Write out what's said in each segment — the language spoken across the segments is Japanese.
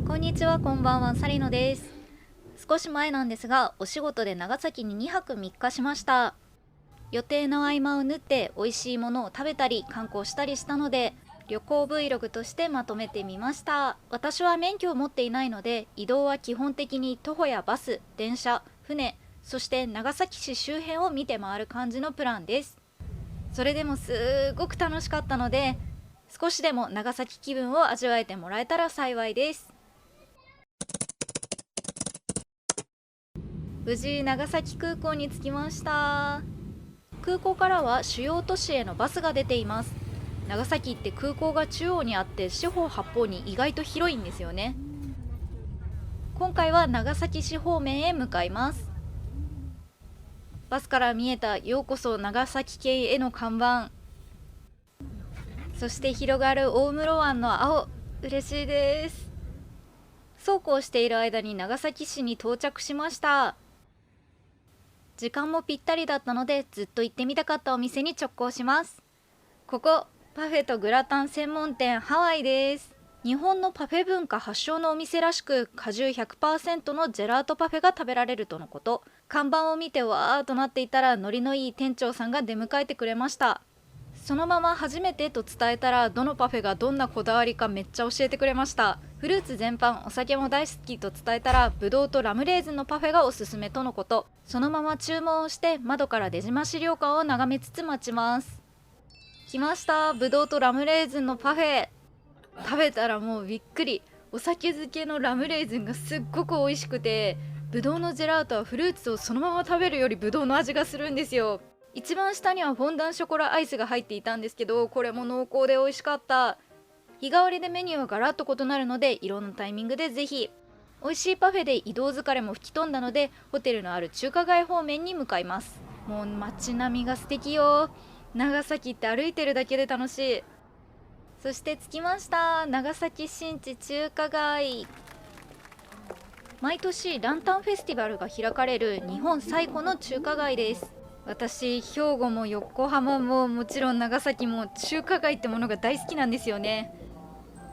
こんにちは、こんばんは、サリノです。少し前なんですが、お仕事で長崎に2泊3日しました。予定の合間を縫って美味しいものを食べたり観光したりしたので、旅行 Vlog としてまとめてみました。私は免許を持っていないので、移動は基本的に徒歩やバス、電車、船、そして長崎市周辺を見て回る感じのプランです。それでもすごく楽しかったので、少しでも長崎気分を味わえてもらえたら幸いです。無事長崎空港に着きました。空港からは主要都市へのバスが出ています。長崎って空港が中央にあって四方八方に意外と広いんですよね。今回は長崎市方面へ向かいます。バスから見えたようこそ長崎県への看板、そして広がる大室湾の青、嬉しいです。そうこうしている間に長崎市に到着しました。時間もぴったりだったのでずっと行ってみたかったお店に直行します。ここパフェとグラタン専門店ハワイです。日本のパフェ文化発祥のお店らしく、果汁 100% のジェラートパフェが食べられるとのこと。看板を見てわーとなっていたら、ノリのいい店長さんが出迎えてくれました。そのまま初めてと伝えたら、どのパフェがどんなこだわりかめっちゃ教えてくれました。フルーツ全般、お酒も大好きと伝えたら、ぶどうとラムレーズンのパフェがおすすめとのこと。そのまま注文をして窓から出島資料館を眺めつつ待ちます。来ました、ぶどうとラムレーズンのパフェ。食べたらもうびっくり。お酒漬けのラムレーズンがすっごく美味しくて、ぶどうのジェラートはフルーツをそのまま食べるよりぶどうの味がするんですよ。一番下にはフォンダンショコラアイスが入っていたんですけど、これも濃厚で美味しかった。日替わりでメニューはガラッと異なるので、いろんなタイミングでぜひ。美味しいパフェで移動疲れも吹き飛んだので、ホテルのある中華街方面に向かいます。もう街並みが素敵よ。長崎って歩いてるだけで楽しい。そして着きました、長崎新地中華街。毎年ランタンフェスティバルが開かれる日本最古の中華街です。私、兵庫も横浜ももちろん長崎も中華街ってものが大好きなんですよね。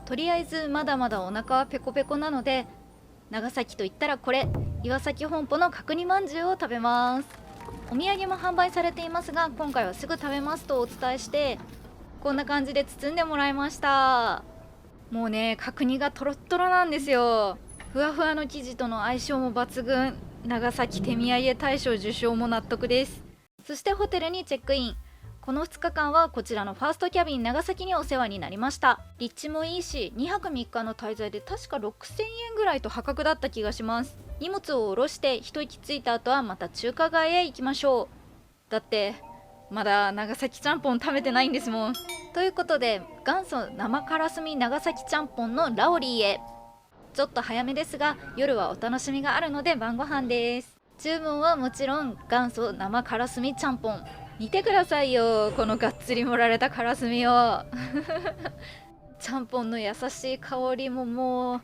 とりあえずまだまだお腹はペコペコなので、長崎といったらこれ、岩崎本舗の角煮まんじゅうを食べます。お土産も販売されていますが、今回はすぐ食べますとお伝えして、こんな感じで包んでもらいました。もうね、角煮がとろっとろなんですよ。ふわふわの生地との相性も抜群。長崎手土産大賞受賞も納得です。そしてホテルにチェックイン。この2日間はこちらのファーストキャビン長崎にお世話になりました。立地もいいし、2泊3日の滞在で確か6000円ぐらいと破格だった気がします。荷物を下ろして一息ついた後はまた中華街へ行きましょう。だってまだ長崎ちゃんぽん食べてないんですもん。ということで、元祖生からすみ長崎ちゃんぽんのラオリーへ。ちょっと早めですが夜はお楽しみがあるので晩ご飯です。注文はもちろん元祖生からすみちゃんぽん。見てくださいよ、このがっつり盛られたからすみをちゃんぽんの優しい香りももう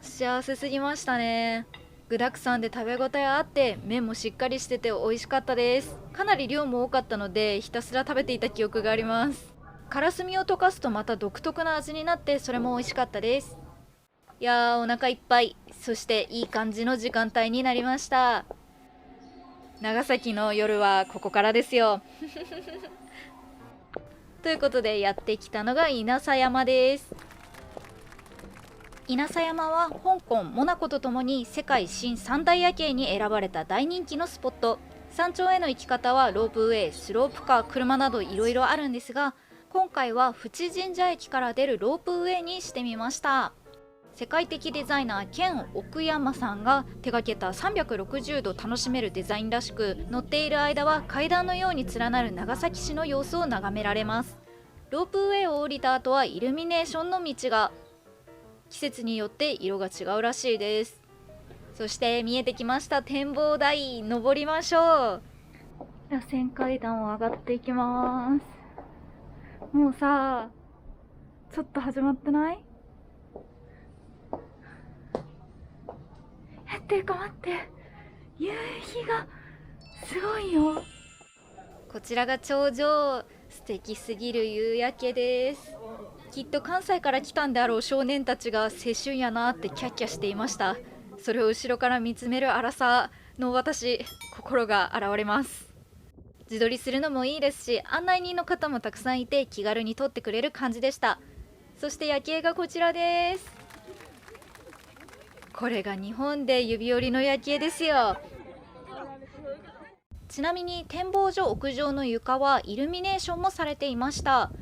幸せすぎましたね。具沢山で食べ応えあって、麺もしっかりしてて美味しかったです。かなり量も多かったのでひたすら食べていた記憶があります。からすみを溶かすとまた独特な味になって、それも美味しかったです。いやー、お腹いっぱい、そしていい感じの時間帯になりました。長崎の夜はここからですよということでやってきたのが稲佐山です。稲佐山は香港、モナコとともに世界新三大夜景に選ばれた大人気のスポット。山頂への行き方はロープウェイ、スロープカー、車などいろいろあるんですが、今回は淵神社駅から出るロープウェイにしてみました。世界的デザイナー兼奥山さんが手掛けた360度楽しめるデザインらしく、乗っている間は階段のように連なる長崎市の様子を眺められます。ロープウェイを降りた後はイルミネーションの道が、季節によって色が違うらしいです。そして見えてきました展望台、登りましょう。螺旋階段を上がっていきます。もうさ、ちょっと始まってない？っていうか待って、夕日がすごいよ。こちらが頂上、素敵すぎる夕焼けです。昨きっと関西から来たんであろう少年たちが青春やなってキャッキャしていました。それを後ろから見つめる荒さの私、心が洗われます。自撮りするのもいいですし、案内人の方もたくさんいて気軽に撮ってくれる感じでした。そして夜景がこちらです。これが日本で指折りの夜景ですよ。ちなみに展望所屋上の床はイルミネーションもされていました。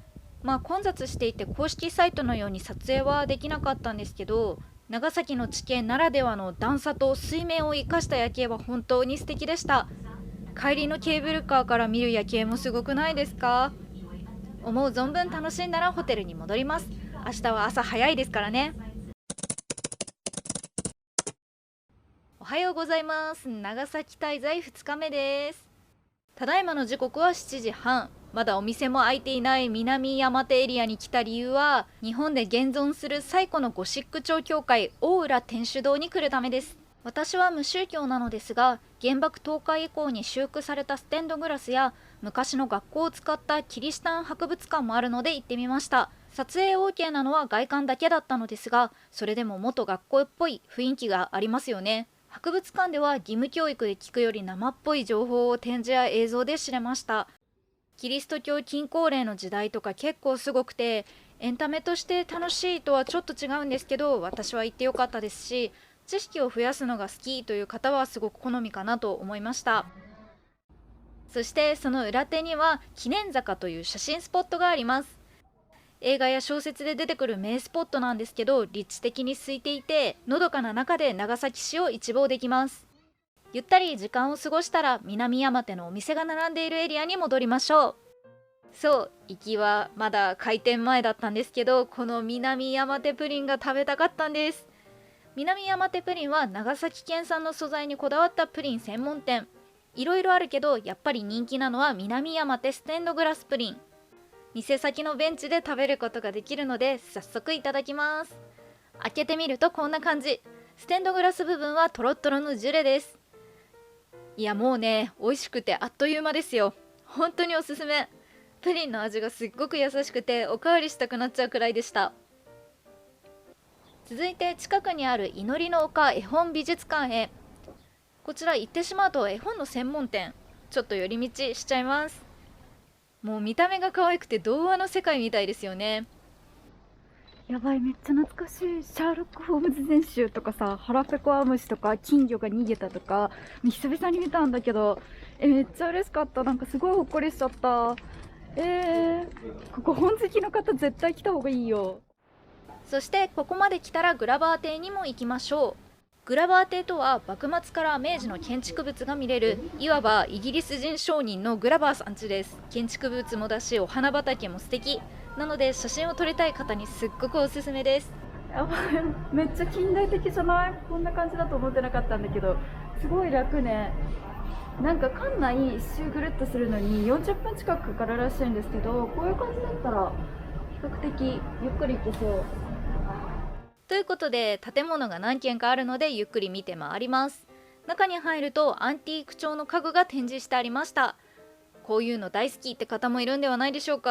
混雑していて公式サイトのように撮影はできなかったんですけど、長崎の地形ならではの段差と水面を生かした夜景は本当に素敵でした。帰りのケーブルカーから見る夜景もすごくないですか？思う存分楽しんだらホテルに戻ります。明日は朝早いですからね。おはようございます。長崎滞在2日目です。ただいまの時刻は7時半。まだお店も開いていない南山手エリアに来た理由は、日本で現存する最古のゴシック調教会大浦天主堂に来るためです。私は無宗教なのですが、原爆投下以降に修復されたステンドグラスや昔の学校を使ったキリシタン博物館もあるので行ってみました。撮影 OK なのは外観だけだったのですが、それでも元学校っぽい雰囲気がありますよね。博物館では義務教育で聞くより生っぽい情報を展示や映像で知れました。キリスト教禁錮令の時代とか結構すごくて、エンタメとして楽しいとはちょっと違うんですけど、私は行ってよかったですし、知識を増やすのが好きという方はすごく好みかなと思いました。そしてその裏手には記念坂という写真スポットがあります。映画や小説で出てくる名スポットなんですけど、立地的に空いていて、のどかな中で長崎市を一望できます。ゆったり時間を過ごしたら南山手のお店が並んでいるエリアに戻りましょう。そう、行きはまだ開店前だったんですけど、この南山手プリンが食べたかったんです。南山手プリンは長崎県産の素材にこだわったプリン専門店。いろいろあるけどやっぱり人気なのは南山手ステンドグラスプリン。店先のベンチで食べることができるので早速いただきます。開けてみるとこんな感じ。ステンドグラス部分はトロットロのジュレです。いやもうね、美味しくてあっという間ですよ。本当におすすめ。プリンの味がすっごく優しくておかわりしたくなっちゃうくらいでした。続いて近くにある祈りの丘絵本美術館へ。こちら行ってしまうと絵本の専門店、ちょっと寄り道しちゃいます。もう見た目が可愛くて童話の世界みたいですよね。やばい、めっちゃ懐かしい。シャーロック・ホームズ全集とかさ、腹ペコアムシとか金魚が逃げたとか久々に見たんだけど、めっちゃ嬉しかった。なんかすごいほっこりしちゃった。ここ本好きの方絶対来た方がいいよ。そしてここまで来たらグラバー邸にも行きましょう。グラバー邸とは幕末から明治の建築物が見れる、いわばイギリス人商人のグラバーさん家です。建築物もだしお花畑も素敵なので、写真を撮りたい方にすっごくおすすめです。やばい、めっちゃ近代的じゃない？こんな感じだと思ってなかったんだけど、すごい楽ね。なんか館内一周ぐるっとするのに40分近くかかるらしいんですけど、こういう感じだったら比較的ゆっくり行けそう。ということで建物が何軒かあるのでゆっくり見て回ります。中に入るとアンティーク調の家具が展示してありました。こういうの大好きって方もいるんではないでしょうか。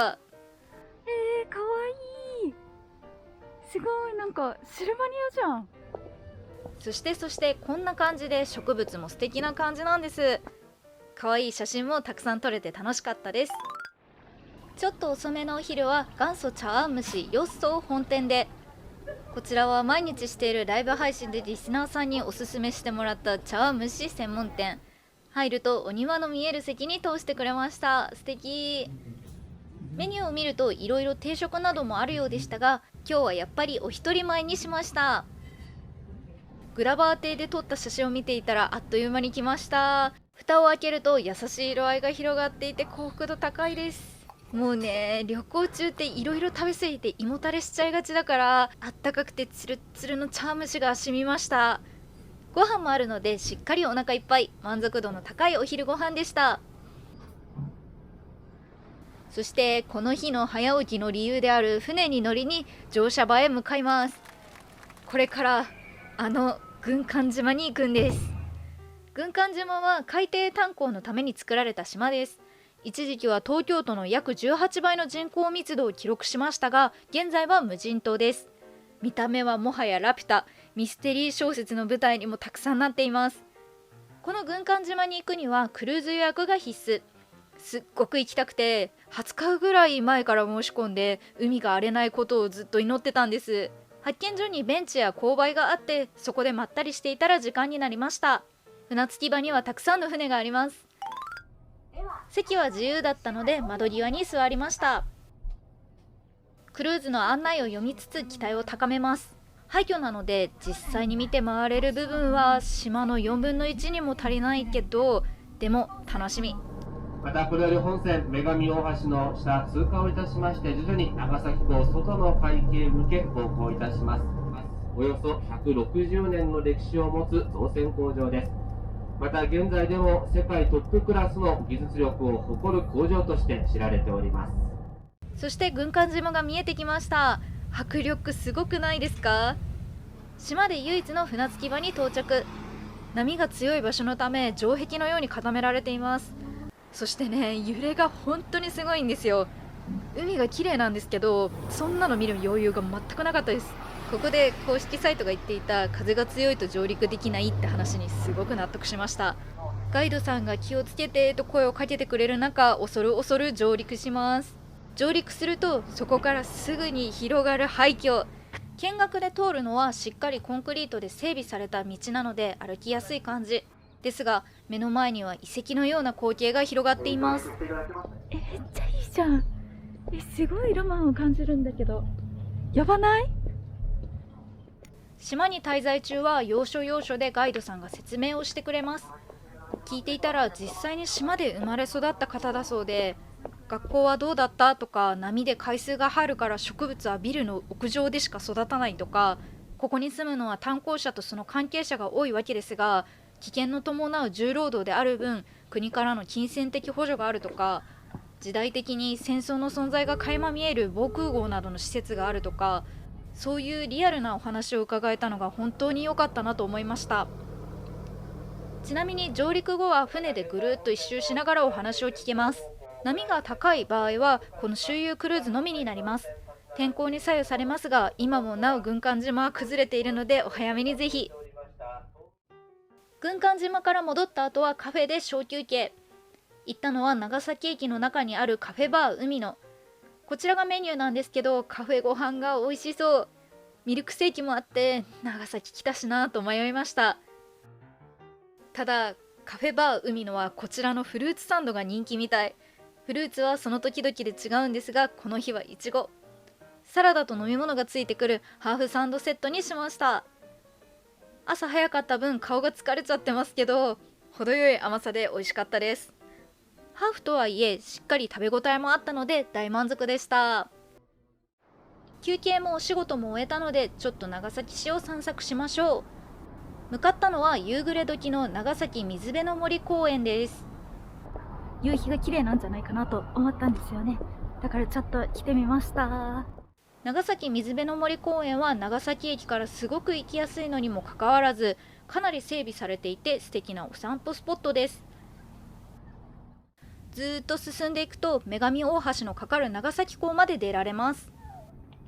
かわいい。すごい、なんかシルバニアじゃん。そしてこんな感じで植物も素敵な感じなんです。可愛い写真もたくさん撮れて楽しかったです。ちょっと遅めのお昼は元祖茶碗蒸しヨッソー本店で。こちらは毎日しているライブ配信でリスナーさんにおすすめしてもらった茶碗蒸し専門店。入るとお庭の見える席に通してくれました。素敵。メニューを見るといろいろ定食などもあるようでしたが、今日はやっぱりお一人前にしました。グラバー邸で撮った写真を見ていたらあっという間に来ました。蓋を開けると優しい色合いが広がっていて幸福度高いです。もうね、旅行中っていろいろ食べ過ぎて胃もたれしちゃいがちだから、あったかくてツルッツルの茶碗蒸しが染みました。ご飯もあるのでしっかりお腹いっぱい、満足度の高いお昼ご飯でした。そしてこの日の早起きの理由である船に乗りに乗車場へ向かいます。これから軍艦島に行くんです。軍艦島は海底炭鉱のために作られた島です。一時期は東京都の約18倍の人口密度を記録しましたが、現在は無人島です。見た目はもはやラピュタ、ミステリー小説の舞台にもたくさんなっています。この軍艦島に行くにはクルーズ予約が必須。すっごく行きたくて、20日ぐらい前から申し込んで、海が荒れないことをずっと祈ってたんです。発見所にベンチや勾配があって、そこでまったりしていたら時間になりました。船着き場にはたくさんの船があります。席は自由だったので窓際に座りました。クルーズの案内を読みつつ期待を高めます。廃墟なので実際に見て回れる部分は島の4分の1にも足りないけど、でも楽しみ。またこれより本線女神大橋の下通過をいたしまして、徐々に長崎港外の海域へ向け航行いたします。およそ160年の歴史を持つ造船工場です。また現在でも世界トップクラスの技術力を誇る工場として知られております。そして軍艦島が見えてきました。迫力すごくないですか？島で唯一の船着き場に到着。波が強い場所のため城壁のように固められています。そしてね、揺れが本当にすごいんですよ。海が綺麗なんですけど、そんなの見る余裕が全くなかったです。ここで公式サイトが言っていた風が強いと上陸できないって話にすごく納得しました。ガイドさんが気をつけてと声をかけてくれる中、恐る恐る上陸します。上陸するとそこからすぐに広がる廃墟。見学で通るのはしっかりコンクリートで整備された道なので歩きやすい感じですが、目の前には遺跡のような光景が広がっています。めっちゃいいじゃん。すごいロマンを感じるんだけど、やばない？島に滞在中は要所要所でガイドさんが説明をしてくれます。聞いていたら実際に島で生まれ育った方だそうで、学校はどうだったとか、波で海水が入るから植物はビルの屋上でしか育たないとか、ここに住むのは炭鉱者とその関係者が多いわけですが、危険の伴う重労働である分、国からの金銭的補助があるとか、時代的に戦争の存在が垣間見える防空壕などの施設があるとか、そういうリアルなお話を伺えたのが本当に良かったなと思いました。ちなみに上陸後は船でぐるっと一周しながらお話を聞けます。波が高い場合はこの周遊クルーズのみになります。天候に左右されますが、今もなお軍艦島は崩れているのでお早めにぜひ。軍艦島から戻った後はカフェで小休憩。行ったのは長崎駅の中にあるカフェバー海の。こちらがメニューなんですけど、カフェご飯が美味しそう。ミルクセーキもあって長崎来たしなと迷いました。ただカフェバー海のはこちらのフルーツサンドが人気みたい。フルーツはその時々で違うんですが、この日はイチゴ。サラダと飲み物がついてくるハーフサンドセットにしました。朝早かった分顔が疲れちゃってますけど、程よい甘さで美味しかったです。ハーフとはいえしっかり食べ応えもあったので大満足でした。休憩もお仕事も終えたので、ちょっと長崎市を散策しましょう。向かったのは夕暮れ時の長崎水辺の森公園です。夕日が綺麗なんじゃないかなと思ったんですよね。だからちょっと来てみました。長崎水辺の森公園は長崎駅からすごく行きやすいのにもかかわらず、かなり整備されていて素敵なお散歩スポットです。ずーっと進んでいくと女神大橋のかかる長崎港まで出られます。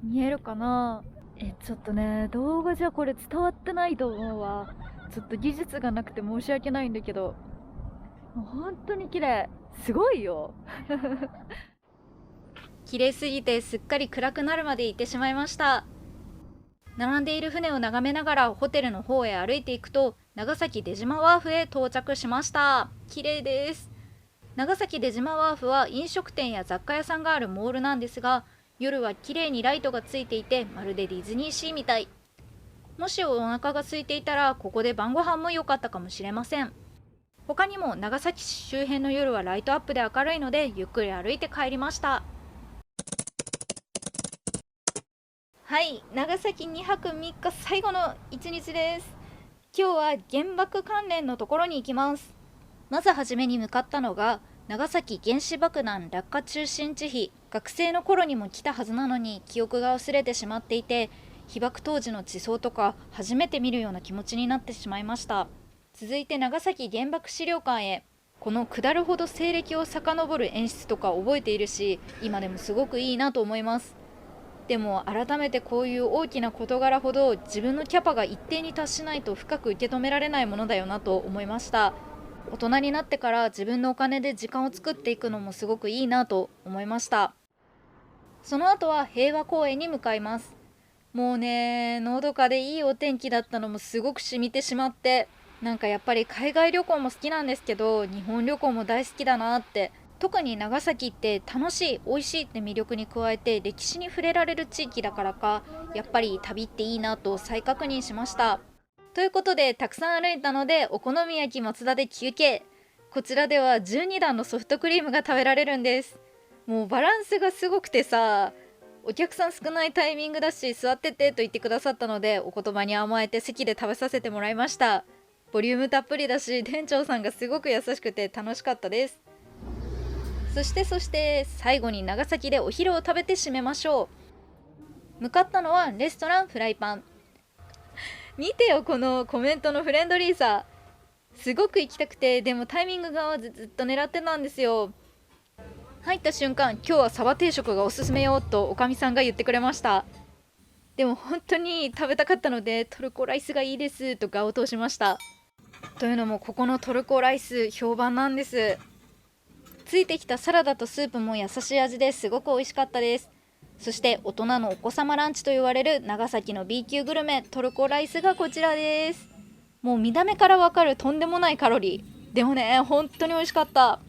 見えるかな？ちょっとね、動画じゃこれ伝わってないと思うわ。ちょっと技術がなくて申し訳ないんだけど、もう本当に綺麗。すごいよ。綺麗すぎてすっかり暗くなるまで行ってしまいました。並んでいる船を眺めながらホテルの方へ歩いていくと、長崎出島ワーフへ到着しました。綺麗です。長崎出島ワーフは飲食店や雑貨屋さんがあるモールなんですが、夜は綺麗にライトがついていてまるでディズニーシーみたい。もしお腹が空いていたらここで晩ご飯も良かったかもしれません。他にも長崎市周辺の夜はライトアップで明るいのでゆっくり歩いて帰りました。はい、長崎2泊3日最後の1日です。今日は原爆関連のところに行きます。まずはじめに向かったのが長崎原子爆弾落下中心地碑。学生の頃にも来たはずなのに記憶が薄れてしまっていて、被爆当時の地層とか初めて見るような気持ちになってしまいました。続いて長崎原爆資料館へ。この下るほど西暦を遡る演出とか覚えているし、今でもすごくいいなと思います。でも改めてこういう大きな事柄ほど自分のキャパが一定に達しないと深く受け止められないものだよなと思いました。大人になってから自分のお金で時間を作っていくのもすごくいいなと思いました。その後は平和公園に向かいます。もうね、のどかでいいお天気だったのもすごく染みてしまって、なんかやっぱり海外旅行も好きなんですけど、日本旅行も大好きだなって。特に長崎って楽しい、美味しいって魅力に加えて歴史に触れられる地域だからか、やっぱり旅っていいなと再確認しました。ということで、たくさん歩いたのでお好み焼き松田で休憩。こちらでは12段のソフトクリームが食べられるんです。もうバランスがすごくてさ、お客さん少ないタイミングだし座っててと言ってくださったので、お言葉に甘えて席で食べさせてもらいました。ボリュームたっぷりだし、店長さんがすごく優しくて楽しかったです。そして最後に長崎でお昼を食べて締めましょう。向かったのはレストランフライパン。見てよ、このコメントのフレンドリーさ。すごく行きたくて、でもタイミングが合わずずっと狙ってたんですよ。入った瞬間、今日はサバ定食がおすすめよとおかみさんが言ってくれました。でも本当に食べたかったので、トルコライスがいいですと顔を通しました。というのもここのトルコライス評判なんです。ついてきたサラダとスープも優しい味ですごく美味しかったです。そして大人のお子様ランチと言われる長崎の B 級グルメトルコライスがこちらです。もう見た目からわかるとんでもないカロリーでもね、本当に美味しかった。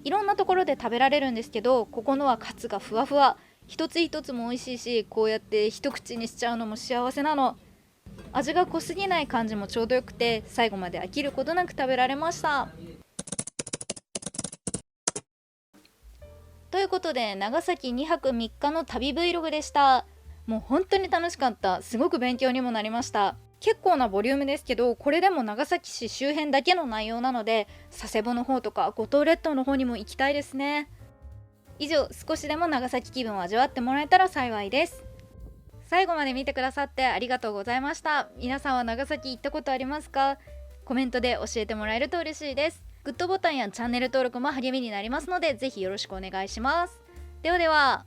いろんなところで食べられるんですけど、ここのはカツがふわふわ、一つ一つも美味しいし、こうやって一口にしちゃうのも幸せなの。味が濃すぎない感じもちょうどよくて、最後まで飽きることなく食べられました。ということで、長崎2泊3日の旅 Vlog でした。もう本当に楽しかった。すごく勉強にもなりました。結構なボリュームですけど、これでも長崎市周辺だけの内容なので、佐世保の方とか五島列島の方にも行きたいですね。以上、少しでも長崎気分を味わってもらえたら幸いです。最後まで見てくださってありがとうございました。皆さんは長崎行ったことありますか？コメントで教えてもらえると嬉しいです。グッドボタンやチャンネル登録も励みになりますので、ぜひよろしくお願いします。ではでは。